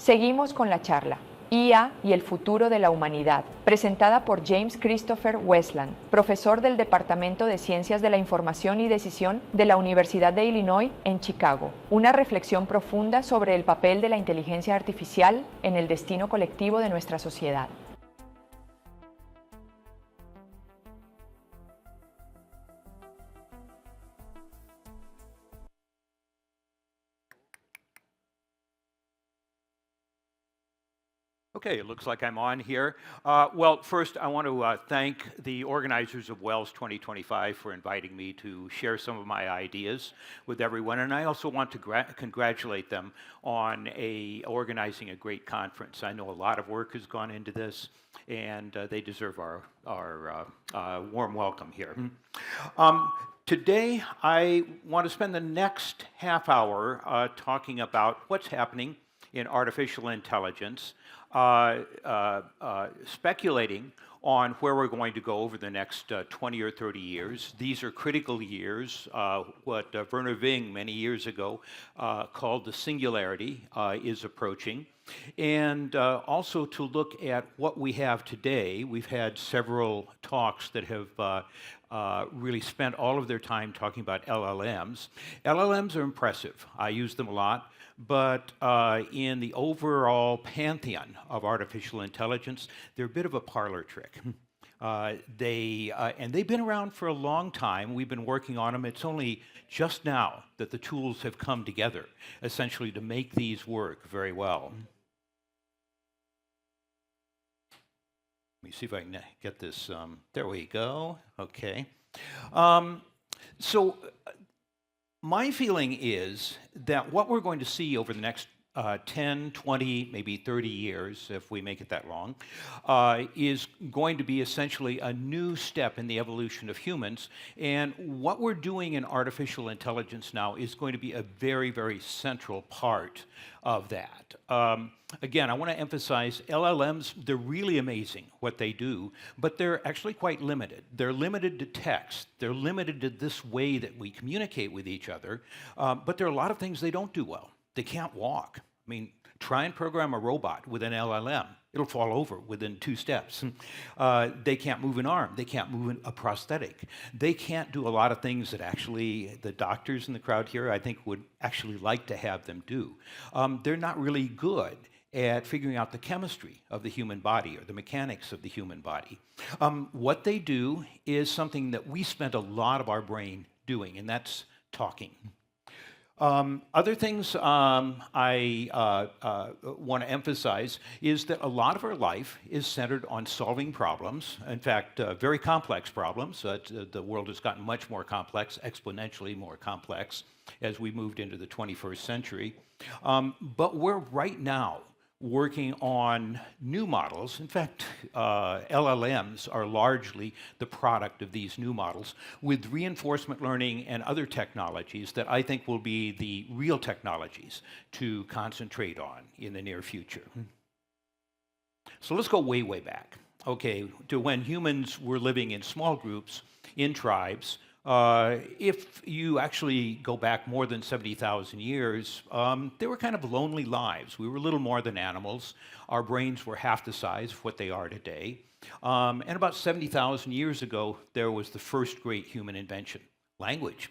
Seguimos con la charla IA y el futuro de la humanidad, presentada por James Christopher Westland, profesor del Departamento de Ciencias de la Información y Decisión de la Universidad de Illinois en Chicago. Una reflexión profunda sobre el papel de la inteligencia artificial en el destino colectivo de nuestra sociedad. Okay, it looks like I'm on here. Well, first, I want to thank the organizers of WELS 2025 for inviting me to share some of my ideas with everyone, and I also want to congratulate them on organizing a great conference. I know a lot of work has gone into this, and they deserve our warm welcome here. Today, I want to spend the next half hour talking about what's happening in artificial intelligence, speculating on where we're going to go over the next 20 or 30 years. These are critical years, what Werner Ving many years ago called the singularity is approaching. And also to look at what we have today. We've had several talks that have really spent all of their time talking about LLMs. LLMs are impressive. I use them a lot. But in the overall pantheon of artificial intelligence, they're a bit of a parlor trick. And they've been around for a long time. We've been working on them. It's only just now that the tools have come together, essentially, to make these work very well. Let me see if I can get this. There we go. Okay. My feeling is that what we're going to see over the next 10, 20, maybe 30 years, if we make it that long, is going to be essentially a new step in the evolution of humans. And what we're doing in artificial intelligence now is going to be a very, very central part of that. Again, I want to emphasize LLMs, they're really amazing what they do, but they're actually quite limited. They're limited to text. They're limited to this way that we communicate with each other. But there are a lot of things they don't do well. They can't walk. I mean, try and program a robot with an LLM. It'll fall over within 2 steps. They can't move an arm. They can't move a prosthetic. They can't do a lot of things that actually the doctors in the crowd here, I think, would actually like to have them do. They're not really good at figuring out the chemistry of the human body or the mechanics of the human body. What they do is something that we spent a lot of our brain doing, and that's talking. Other things I want to emphasize is that a lot of our life is centered on solving problems. In fact, very complex problems. The world has gotten much more complex, exponentially more complex, as we moved into the 21st century. But we're right now working on new models. In fact, LLMs are largely the product of these new models with reinforcement learning and other technologies that I think will be the real technologies to concentrate on in the near future. So let's go way, way back, okay, to when humans were living in small groups, in tribes. If you actually go back more than 70,000 years, they were kind of lonely lives. We were little more than animals. Our brains were half the size of what they are today. And about 70,000 years ago, there was the first great human invention, language.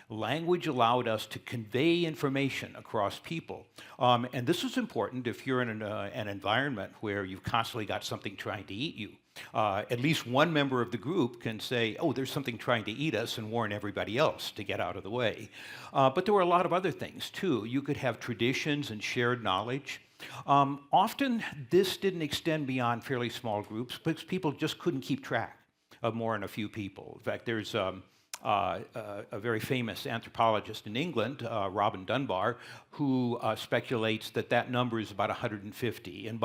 Language allowed us to convey information across people. And this is important if you're in an environment where you've constantly got something trying to eat you. At least one member of the group can say, oh, there's something trying to eat us, and warn everybody else to get out of the way. But there were a lot of other things, too. You could have traditions and shared knowledge. Often, this didn't extend beyond fairly small groups because people just couldn't keep track of more than a few people. In fact, there's a very famous anthropologist in England, Robin Dunbar, who speculates that that number is about 150. And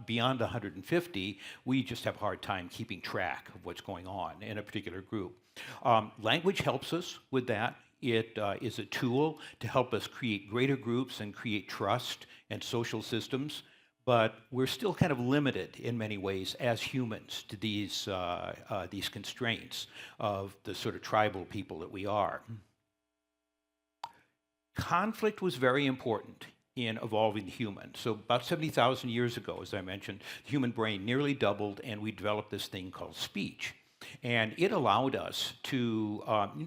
beyond 150, we just have a hard time keeping track of what's going on in a particular group. Language helps us with that. It is a tool to help us create greater groups and create trust and social systems. But we're still kind of limited in many ways as humans to these constraints of the sort of tribal people that we are. Conflict was very important in evolving the human. So about 70,000 years ago, as I mentioned, the human brain nearly doubled, and we developed this thing called speech. And it allowed us to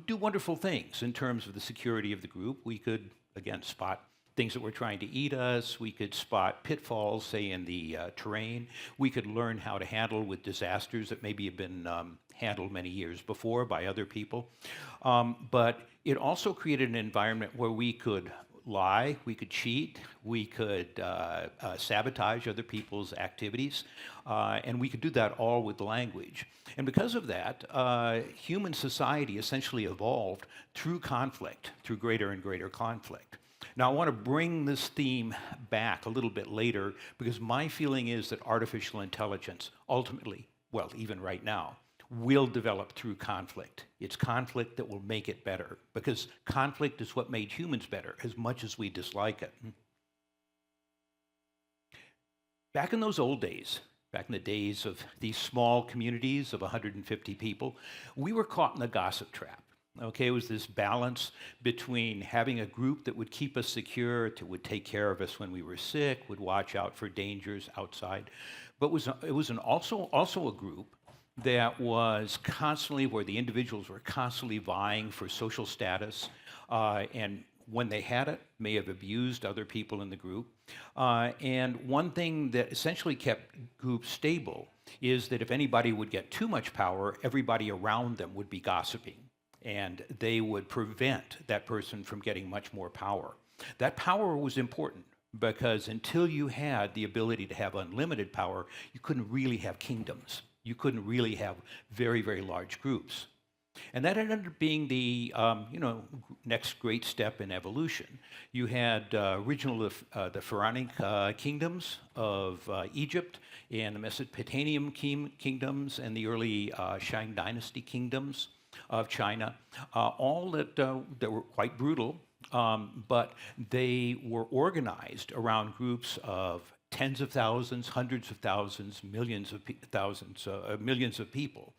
do wonderful things in terms of the security of the group. We could, again, spot things that were trying to eat us. We could spot pitfalls, say, in the terrain. We could learn how to handle with disasters that maybe have been handled many years before by other people. But it also created an environment where we could lie, we could cheat, we could sabotage other people's activities, and we could do that all with language. And because of that, human society essentially evolved through conflict, through greater and greater conflict. Now, I want to bring this theme back a little bit later because my feeling is that artificial intelligence ultimately, well, even right now, will develop through conflict. It's conflict that will make it better because conflict is what made humans better as much as we dislike it. Back in those old days, back in the days of these small communities of 150 people, we were caught in the gossip trap. Okay, it was this balance between having a group that would keep us secure, that would take care of us when we were sick, would watch out for dangers outside, but it was also a group that was constantly, where the individuals were constantly vying for social status, and when they had it, may have abused other people in the group. And one thing that essentially kept groups stable is that if anybody would get too much power, everybody around them would be gossiping, and they would prevent that person from getting much more power. That power was important because until you had the ability to have unlimited power, you couldn't really have kingdoms. You couldn't really have very, very large groups. And that ended up being the next great step in evolution. You had the pharaonic kingdoms of Egypt and the Mesopotamian kingdoms and the early Shang dynasty kingdoms of China, all that were quite brutal, but they were organized around groups of tens of thousands, hundreds of thousands, millions of people.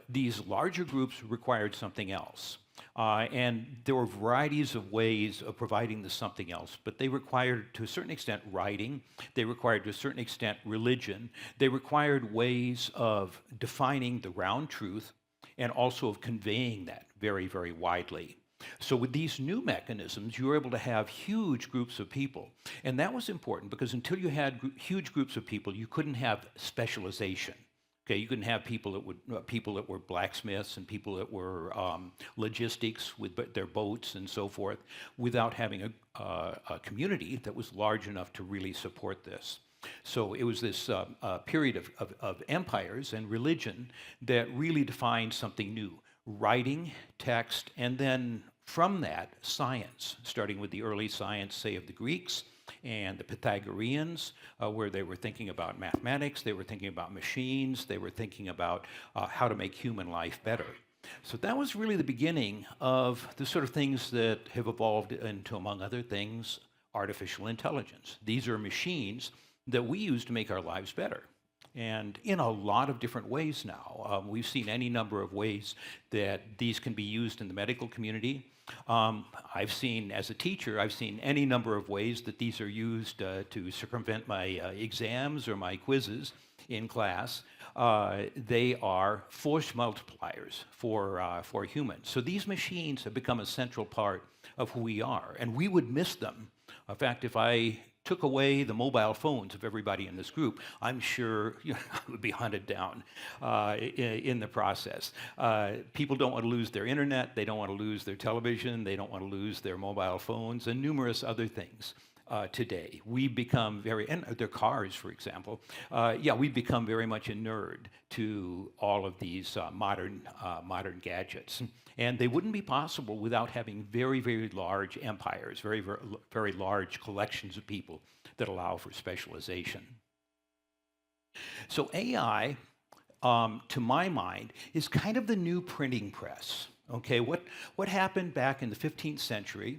These larger groups required something else. And there were varieties of ways of providing the something else, but they required, to a certain extent, writing. They required, to a certain extent, religion. They required ways of defining the round truth and also of conveying that very, very widely. So with these new mechanisms, you were able to have huge groups of people. And that was important because until you had huge groups of people, you couldn't have specialization. Okay, you couldn't have people that were blacksmiths and people that were logistics with their boats and so forth, without having a community that was large enough to really support this. So it was this period of empires and religion that really defined something new. Writing, text, and then from that, science, starting with the early science, say, of the Greeks and the Pythagoreans, where they were thinking about mathematics, they were thinking about machines, they were thinking about how to make human life better. So that was really the beginning of the sort of things that have evolved into, among other things, artificial intelligence. These are machines that we use to make our lives better. And in a lot of different ways now. We've seen any number of ways that these can be used in the medical community. I've seen, as a teacher, I've seen any number of ways that these are used to circumvent my exams or my quizzes in class. They are force multipliers for humans. So these machines have become a central part of who we are, and we would miss them. In fact, if I took away the mobile phones of everybody in this group, I'm sure I would be hunted down in the process. People don't want to lose their internet, they don't want to lose their television, they don't want to lose their mobile phones, and numerous other things. Today, we become and their cars, for example. We've become very much inured to all of these modern gadgets. And they wouldn't be possible without having very, very large empires, very, very, very large collections of people that allow for specialization. So AI, to my mind, is kind of the new printing press. Okay, what happened back in the 15th century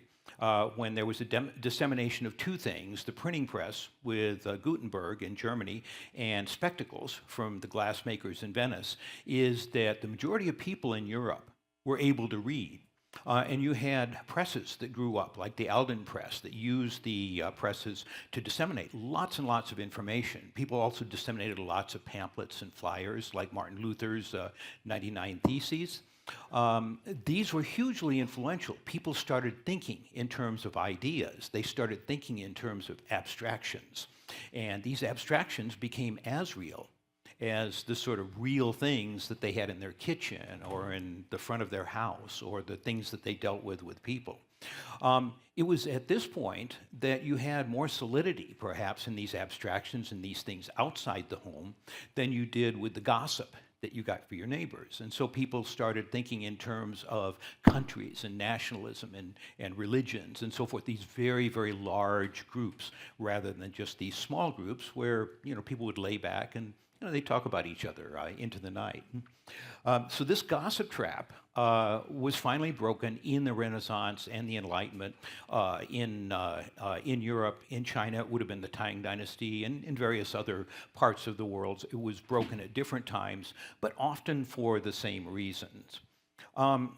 when there was a dissemination of two things, the printing press with Gutenberg in Germany and spectacles from the glassmakers in Venice, is that the majority of people in Europe were able to read. And you had presses that grew up, like the Alden Press, that used the presses to disseminate lots and lots of information. People also disseminated lots of pamphlets and flyers, like Martin Luther's 99 Theses. These were hugely influential. People started thinking in terms of ideas. They started thinking in terms of abstractions. And these abstractions became as real as the sort of real things that they had in their kitchen or in the front of their house or the things that they dealt with people. It was at this point that you had more solidity, perhaps, in these abstractions and these things outside the home than you did with the gossip that you got for your neighbors. And so people started thinking in terms of countries and nationalism and religions and so forth, these very, very large groups, rather than just these small groups where, people would lay back and they talk about each other into the night. So this gossip trap was finally broken in the Renaissance and the Enlightenment. In Europe, in China, it would have been the Tang Dynasty, and in various other parts of the world. It was broken at different times, but often for the same reasons.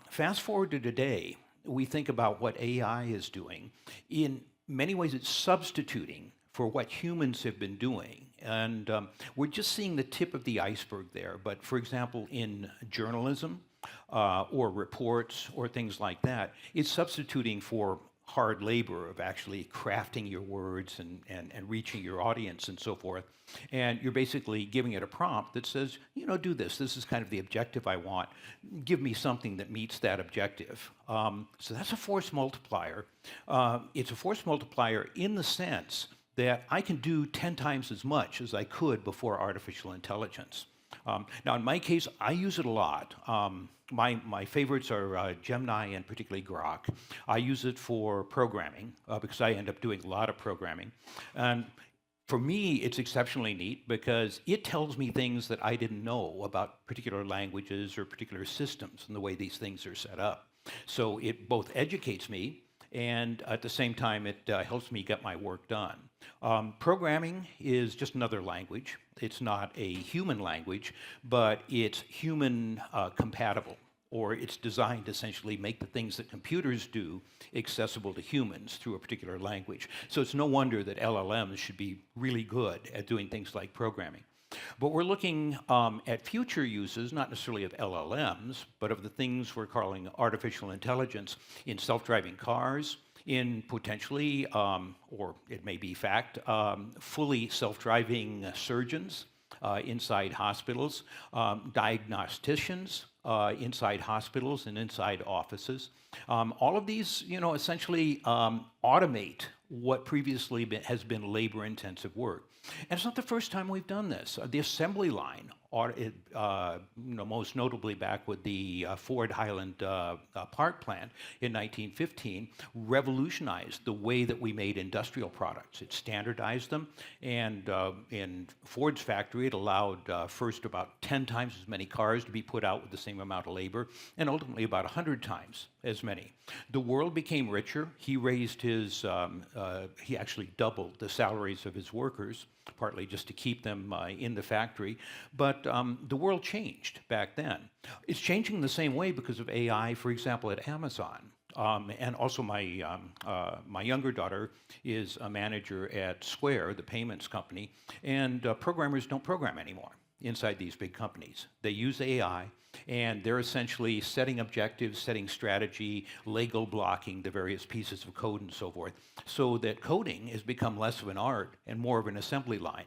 Fast forward to today, we think about what AI is doing. In many ways, it's substituting for what humans have been doing. And we're just seeing the tip of the iceberg there. But for example, in journalism or reports or things like that, it's substituting for hard labor of actually crafting your words and reaching your audience and so forth. And you're basically giving it a prompt that says, do this. This is kind of the objective I want. Give me something that meets that objective. So that's a force multiplier. It's a force multiplier in the sense that I can do 10 times as much as I could before artificial intelligence. Now, in my case, I use it a lot. My favorites are Gemini and particularly Grok. I use it for programming because I end up doing a lot of programming. And for me, it's exceptionally neat because it tells me things that I didn't know about particular languages or particular systems and the way these things are set up. So it both educates me and at the same time, it helps me get my work done. Programming is just another language. It's not a human language, but it's human compatible, or it's designed to essentially make the things that computers do accessible to humans through a particular language. So it's no wonder that LLMs should be really good at doing things like programming. But we're looking at future uses, not necessarily of LLMs, but of the things we're calling artificial intelligence in self-driving cars, in potentially, or it may be fact, fully self-driving surgeons inside hospitals, diagnosticians inside hospitals and inside offices. All of these, essentially automate what previously has been labor-intensive work. And it's not the first time we've done this. The assembly line, most notably back with the Ford Highland Park plant in 1915, revolutionized the way that we made industrial products. It standardized them, and in Ford's factory, it allowed first about 10 times as many cars to be put out with the same amount of labor, and ultimately about 100 times as many. The world became richer. He raised his, he actually doubled the salaries of his workers, partly just to keep them in the factory. But the world changed back then. It's changing the same way because of AI, for example, at Amazon. And also my younger daughter is a manager at Square, the payments company, and programmers don't program anymore inside these big companies. They use AI, and they're essentially setting objectives, setting strategy, Lego blocking the various pieces of code and so forth, so that coding has become less of an art and more of an assembly line.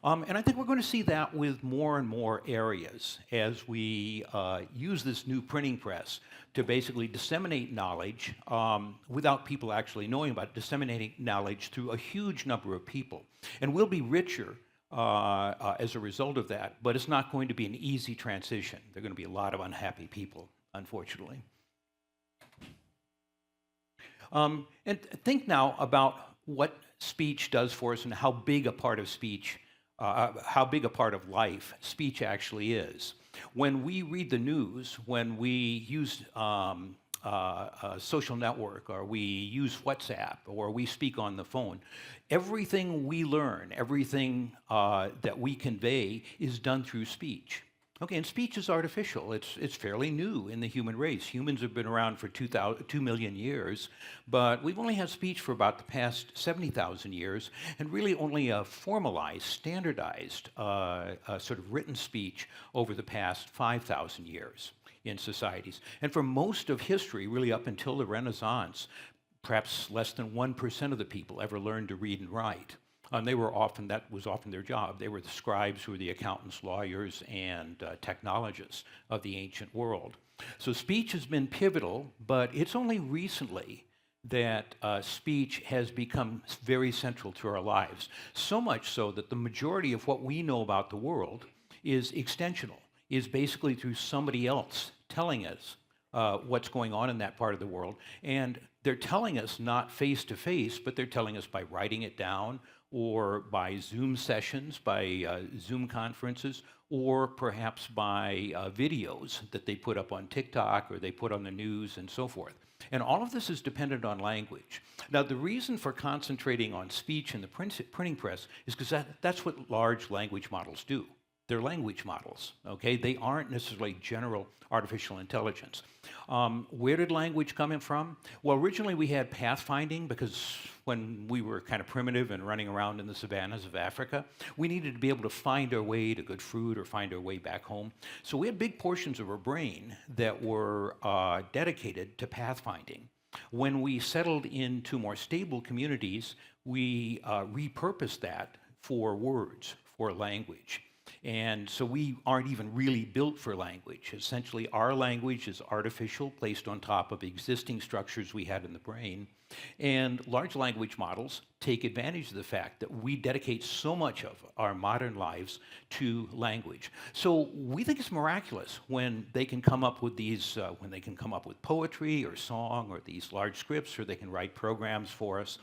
And I think we're going to see that with more and more areas as we use this new printing press to basically disseminate knowledge without people actually knowing about it, disseminating knowledge through a huge number of people. And we'll be richer as a result of that, but it's not going to be an easy transition. There are going to be a lot of unhappy people, unfortunately. And think now about what speech does for us and how big a part of speech, how big a part of life speech actually is. When we read the news, when we use a social network, or we use WhatsApp, or we speak on the phone, everything we learn, everything that we convey is done through speech. Okay, and speech is artificial. It's fairly new in the human race. Humans have been around for 2 million years, but we've only had speech for about the past 70,000 years, and really only a formalized, standardized, sort of written speech over the past 5,000 years in societies. And for most of history, really up until the Renaissance, perhaps less than 1% of the people ever learned to read and write. That was often their job. They were the scribes who were the accountants, lawyers, and technologists of the ancient world. So speech has been pivotal, but it's only recently that speech has become very central to our lives. So much so that the majority of what we know about the world is extensional, is basically through somebody else telling us what's going on in that part of the world. And they're telling us not face to face, but they're telling us by writing it down, or by Zoom sessions, by Zoom conferences, or perhaps by videos that they put up on TikTok or they put on the news and so forth. And all of this is dependent on language. Now, the reason for concentrating on speech in the printing press is because that's what large language models do. They're language models, okay? They aren't necessarily general artificial intelligence. Where did language come in from? Well, originally we had pathfinding because when we were kind of primitive and running around in the savannas of Africa, we needed to be able to find our way to good food or find our way back home. So we had big portions of our brain that were dedicated to pathfinding. When we settled into more stable communities, we repurposed that for words, for language. And so we aren't even really built for language. Essentially, our language is artificial, placed on top of existing structures we had in the brain. And large language models take advantage of the fact that we dedicate so much of our modern lives to language. So we think it's miraculous when they can come up with these, when they can come up with poetry or song or these large scripts, or they can write programs for us.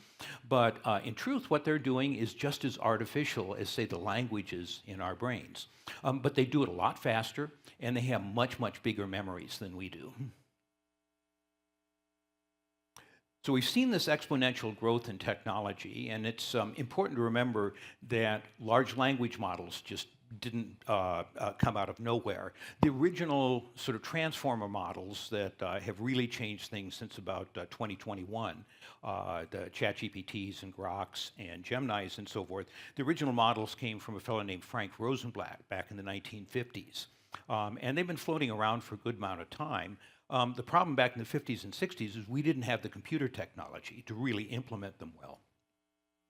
But in truth, what they're doing is just as artificial as, say, the languages in our brains. But they do it a lot faster, and they have much, much bigger memories than we do. So we've seen this exponential growth in technology, and it's important to remember that large language models just didn't come out of nowhere. The original sort of transformer models that have really changed things since about 2021, the ChatGPTs and Groks and Geminis and so forth, the original models came from a fellow named Frank Rosenblatt back in the 1950s. And they've been floating around for a good amount of time. The problem back in the 50s and 60s is we didn't have the computer technology to really implement them well.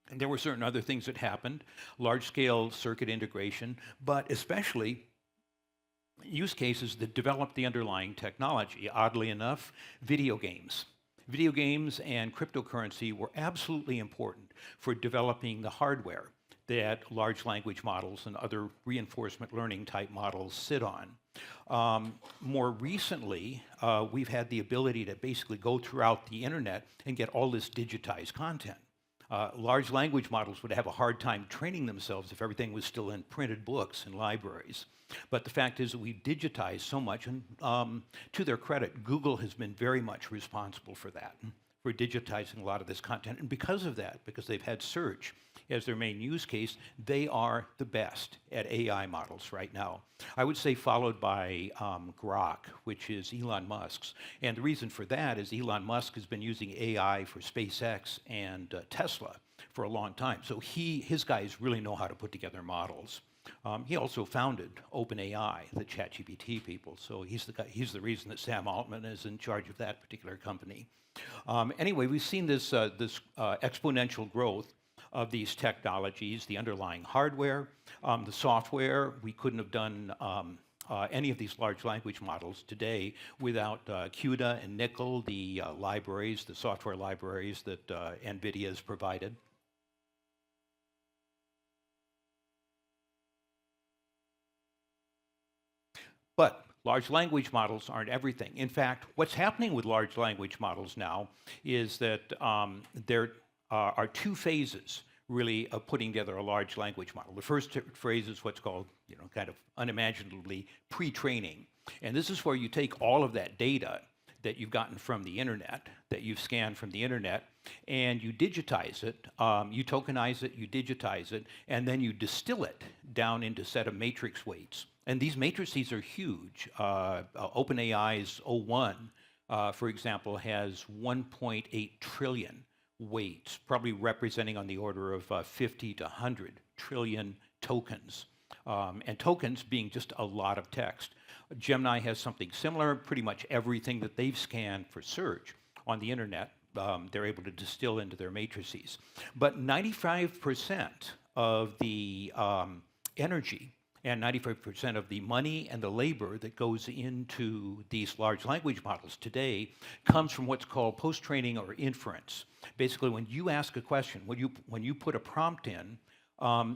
And there were certain other things that happened, large-scale circuit integration, but especially use cases that developed the underlying technology. Oddly enough, video games. Video games and cryptocurrency were absolutely important for developing the hardware that large language models and other reinforcement learning type models sit on. More recently, we've had the ability to basically go throughout the internet and get all this digitized content. Large language models would have a hard time training themselves if everything was still in printed books in libraries. But the fact is that we've digitized so much, and to their credit, Google has been very much responsible for that, for digitizing a lot of this content. And because of that, because they've had search as their main use case, they are the best at AI models right now. I would say followed by Grok, which is Elon Musk's. And the reason for that is Elon Musk has been using AI for SpaceX and Tesla for a long time. So his guys really know how to put together models. He also founded OpenAI, the ChatGPT people. So he's the reason that Sam Altman is in charge of that particular company. Anyway, we've seen this exponential growth of these technologies, the underlying hardware, the software. We couldn't have done any of these large language models today without CUDA and Nickel, the libraries, the software libraries that NVIDIA has provided. But large language models aren't everything. In fact, what's happening with large language models now is that there are two phases really of putting together a large language model. The first phase is what's called, kind of unimaginably pre-training. And this is where you take all of that data that you've gotten from the internet, that you've scanned from the internet, and you digitize it, you tokenize it, you digitize it, and then you distill it down into a set of matrix weights And these matrices are huge. OpenAI's O1, for example, has 1.8 trillion weights, probably representing on the order of 50 to 100 trillion tokens. And tokens being just a lot of text. Gemini has something similar. Pretty much everything that they've scanned for search on the internet, they're able to distill into their matrices. But 95% of the energy and 95% of the money and the labor that goes into these large language models today comes from what's called post-training or inference. Basically, when you ask a question, when you put a prompt in,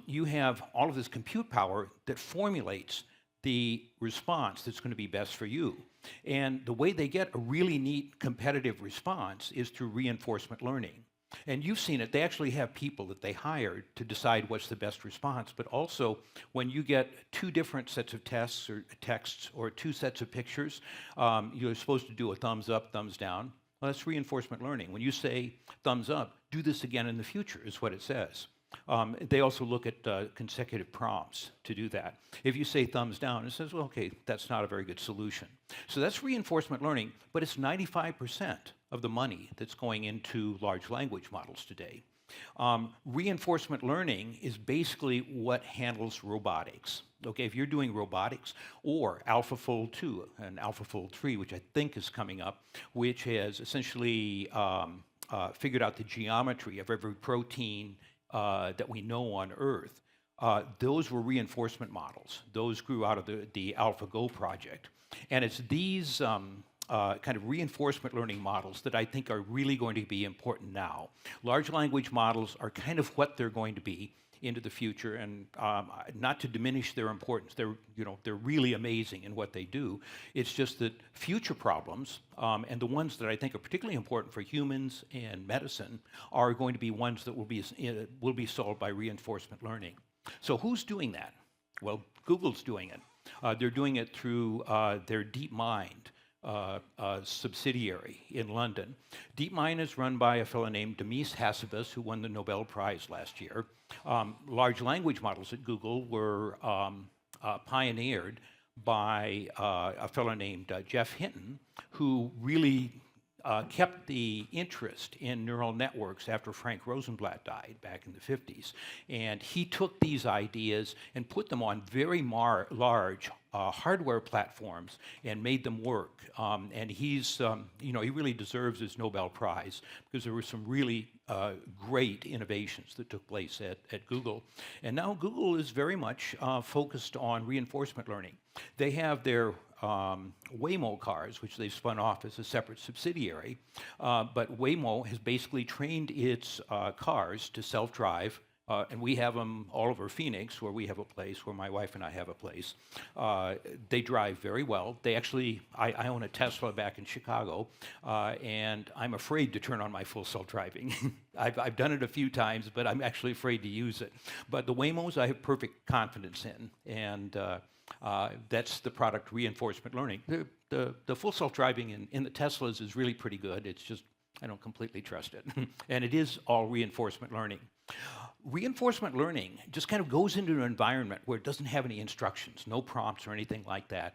you have all of this compute power that formulates the response that's going to be best for you. And the way they get a really neat competitive response is through reinforcement learning. And you've seen it. They actually have people that they hired to decide what's the best response. But also, when you get two different sets of tests or texts or two sets of pictures, you're supposed to do a thumbs up, thumbs down. Well, that's reinforcement learning. When you say thumbs up, do this again in the future, is what it says. They also look at consecutive prompts to do that. If you say thumbs down, it says, well, okay, that's not a very good solution. So that's reinforcement learning, but it's 95% of the money that's going into large language models today. Reinforcement learning is basically what handles robotics. Okay, if you're doing robotics or AlphaFold 2 and AlphaFold 3, which I think is coming up, which has essentially figured out the geometry of every protein that we know on Earth, those were reinforcement models. Those grew out of the AlphaGo project. And it's these kind of reinforcement learning models that I think are really going to be important now. Large language models are kind of what they're going to be into the future, and not to diminish their importance. They're really amazing in what they do. It's just that future problems, and the ones that I think are particularly important for humans and medicine, are going to be ones that will be solved by reinforcement learning. So who's doing that? Well, Google's doing it. They're doing it through their DeepMind subsidiary in London. DeepMind is run by a fellow named Demis Hassabis, who won the Nobel Prize last year. Large language models at Google were pioneered by a fellow named Jeff Hinton, who really kept the interest in neural networks after Frank Rosenblatt died back in the 50s. And he took these ideas and put them on very large hardware platforms and made them work. And he's, he really deserves his Nobel Prize because there were some really great innovations that took place at Google. And now Google is very much focused on reinforcement learning. They have their Waymo cars, which they've spun off as a separate subsidiary, but Waymo has basically trained its cars to self-drive, and we have them all over Phoenix, where we have a place, where my wife and I have a place. They drive very well. They actually, I own a Tesla back in Chicago, and I'm afraid to turn on my full self-driving. I've done it a few times, but I'm actually afraid to use it. But the Waymos I have perfect confidence in, and that's the product reinforcement learning. The full self-driving in the Teslas is really pretty good. It's just, I don't completely trust it. And it is all reinforcement learning. Reinforcement learning just kind of goes into an environment where it doesn't have any instructions, no prompts or anything like that.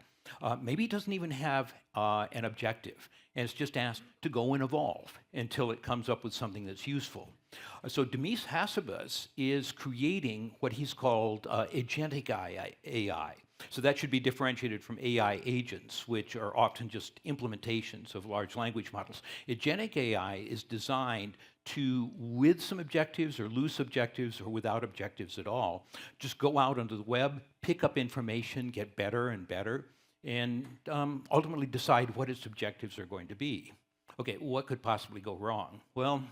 Maybe it doesn't even have an objective, and it's just asked to go and evolve until it comes up with something that's useful. So Demis Hassabis is creating what he's called agentic AI. So that should be differentiated from AI agents, which are often just implementations of large language models. Agentic AI is designed to, with some objectives or loose objectives or without objectives at all, just go out onto the web, pick up information, get better and better, and ultimately decide what its objectives are going to be. Okay, what could possibly go wrong? Well,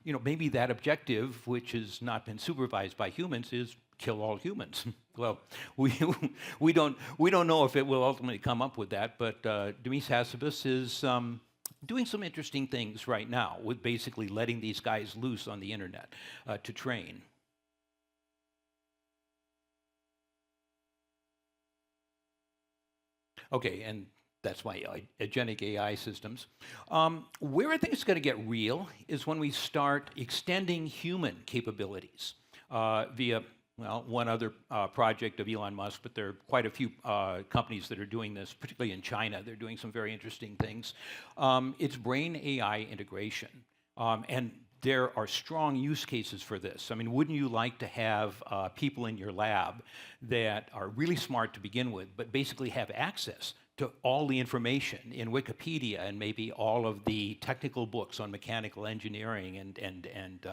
maybe that objective, which has not been supervised by humans, is kill all humans. Well, we don't know if it will ultimately come up with that, but Demis Hassabis is doing some interesting things right now with basically letting these guys loose on the internet to train. Okay, and that's my agentic AI systems. Where I think it's going to get real is when we start extending human capabilities via well, one other project of Elon Musk, but there are quite a few companies that are doing this, particularly in China. They're doing some very interesting things. It's brain AI integration. And there are strong use cases for this. I mean, wouldn't you like to have people in your lab that are really smart to begin with, but basically have access to all the information in Wikipedia and maybe all of the technical books on mechanical engineering and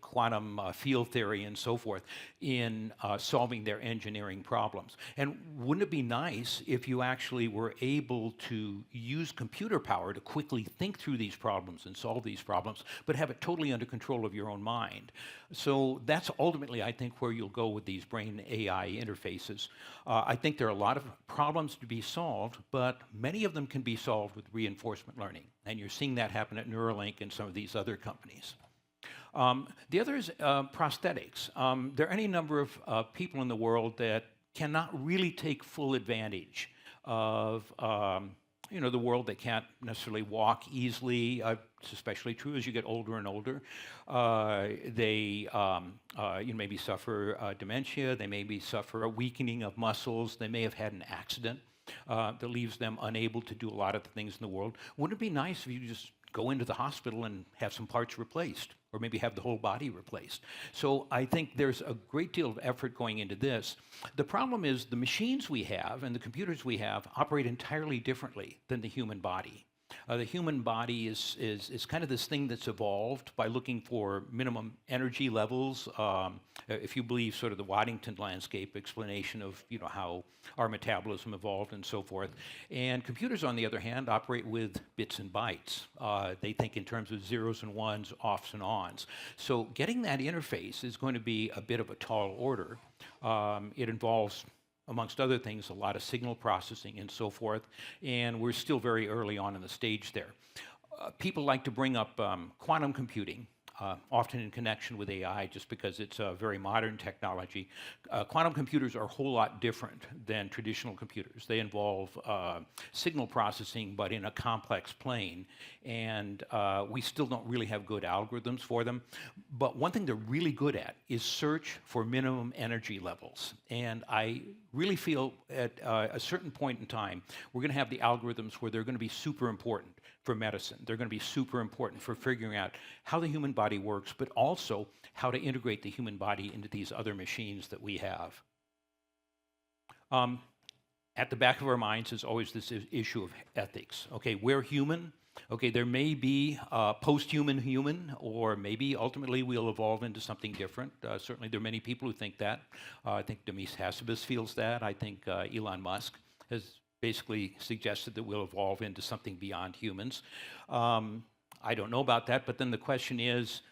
quantum field theory and so forth in solving their engineering problems? And wouldn't it be nice if you actually were able to use computer power to quickly think through these problems and solve these problems, but have it totally under control of your own mind? So that's ultimately, I think, where you'll go with these brain AI interfaces. I think there are a lot of problems to be solved, but many of them can be solved with reinforcement learning. And you're seeing that happen at Neuralink and some of these other companies. The other is prosthetics. There are any number of people in the world that cannot really take full advantage of the world. They can't necessarily walk easily. It's especially true as you get older and older. They maybe suffer dementia. They maybe suffer a weakening of muscles. They may have had an accident that leaves them unable to do a lot of the things in the world. Wouldn't it be nice if you just go into the hospital and have some parts replaced, or maybe have the whole body replaced? So I think there's a great deal of effort going into this. The problem is the machines we have and the computers we have operate entirely differently than the human body. The human body is kind of this thing that's evolved by looking for minimum energy levels. If you believe sort of the Waddington landscape explanation of how our metabolism evolved and so forth. And computers, on the other hand, operate with bits and bytes. They think in terms of zeros and ones, offs and ons. So getting that interface is going to be a bit of a tall order. It involves, amongst other things, a lot of signal processing and so forth, and we're still very early on in the stage there. People like to bring up quantum computing, often in connection with AI, just because it's a very modern technology. Quantum computers are a whole lot different than traditional computers. They involve signal processing, but in a complex plane, and we still don't really have good algorithms for them. But one thing they're really good at is search for minimum energy levels. And I really feel at a certain point in time, we're going to have the algorithms where they're going to be super important for medicine. They're going to be super important for figuring out how the human body works, but also how to integrate the human body into these other machines that we have. At the back of our minds is always this issue of ethics. Okay, we're human. Okay, there may be post-human human, or maybe ultimately we'll evolve into something different. Certainly there are many people who think that. I think Demis Hassabis feels that. I think Elon Musk has basically suggested that we'll evolve into something beyond humans. I don't know about that, but then the question is,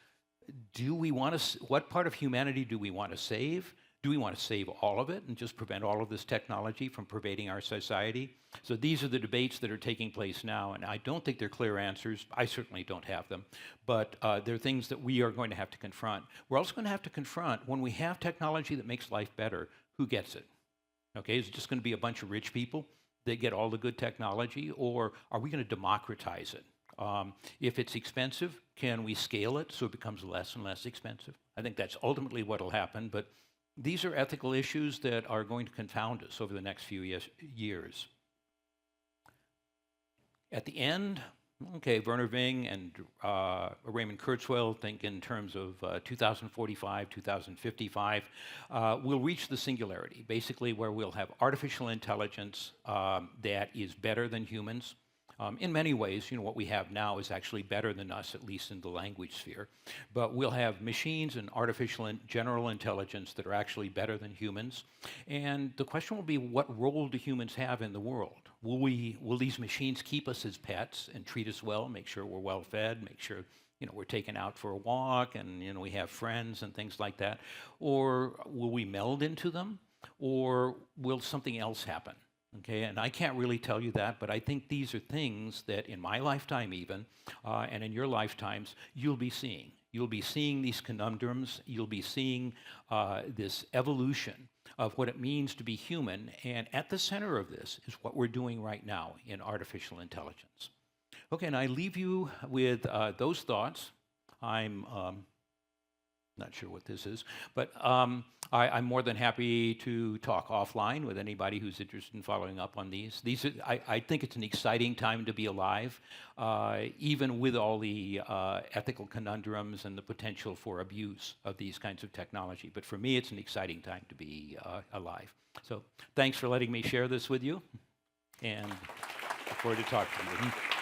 do we want to, what part of humanity do we want to save? Do we want to save all of it and just prevent all of this technology from pervading our society? So these are the debates that are taking place now, and I don't think they're clear answers. I certainly don't have them, but they're things that we are going to have to confront. We're also going to have to confront, when we have technology that makes life better, who gets it? Okay, is it just going to be a bunch of rich people that get all the good technology, or are we going to democratize it? If it's expensive, can we scale it so it becomes less and less expensive? I think that's ultimately what will happen, but these are ethical issues that are going to confound us over the next few years. At the end, okay, Werner Ving and Raymond Kurzweil think in terms of 2045, 2055, we'll reach the singularity, basically where we'll have artificial intelligence that is better than humans. In many ways, what we have now is actually better than us, at least in the language sphere. But we'll have machines and artificial and general intelligence that are actually better than humans. And the question will be, what role do humans have in the world? Will these machines keep us as pets and treat us well, make sure we're well fed, make sure we're taken out for a walk and we have friends and things like that? Or will we meld into them? Or will something else happen? Okay, and I can't really tell you that, but I think these are things that in my lifetime even, and in your lifetimes, you'll be seeing. You'll be seeing these conundrums. You'll be seeing this evolution of what it means to be human, and at the center of this is what we're doing right now in artificial intelligence. Okay, and I leave you with those thoughts. I'm Not sure what this is, but I'm more than happy to talk offline with anybody who's interested in following up on these. I think it's an exciting time to be alive, even with all the ethical conundrums and the potential for abuse of these kinds of technology. But for me, it's an exciting time to be alive. So thanks for letting me share this with you, and look forward to talking to you.